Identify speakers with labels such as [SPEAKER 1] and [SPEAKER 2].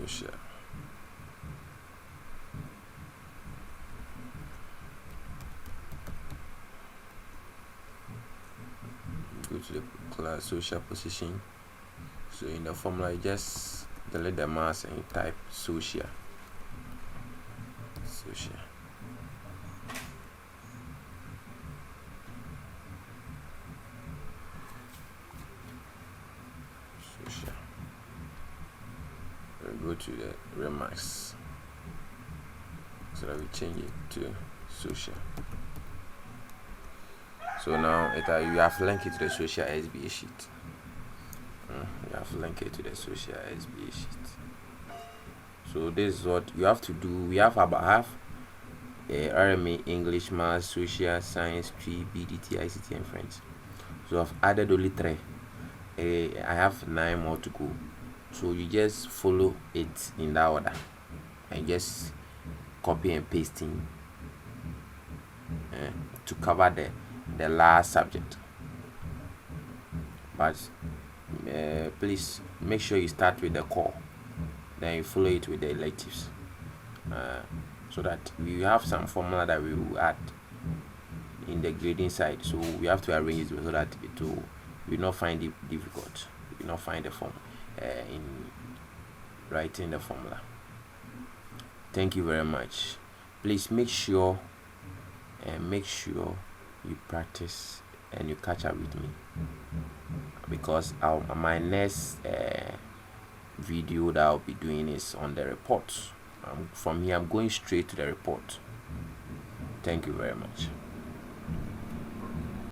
[SPEAKER 1] social. Go to the class social position. So in the formula, you just delete the mass and you type social. Social. Social. We go to the remarks. So that we change it to social. So now you have linked it to the social SBA sheet. You have linked it to the social SBA sheet. So this is what you have to do. We have about half RMA, English, Maths, Social, Science, Tree, BDT, ICT, and French. So I've added only 3. I have 9 more to go. So you just follow it in that order and just copy and pasting to cover the last subject. But please make sure you start with the core, then you follow it with the electives, so that we have some formula that we will add in the grading side. So we have to arrange it so that it will not find it difficult. We will not find the form in writing the formula. Thank you very much. Please make sure you practice and you catch up with me, because my next video that I'll be doing is on the report. From here I'm going straight to the report. Thank you very much.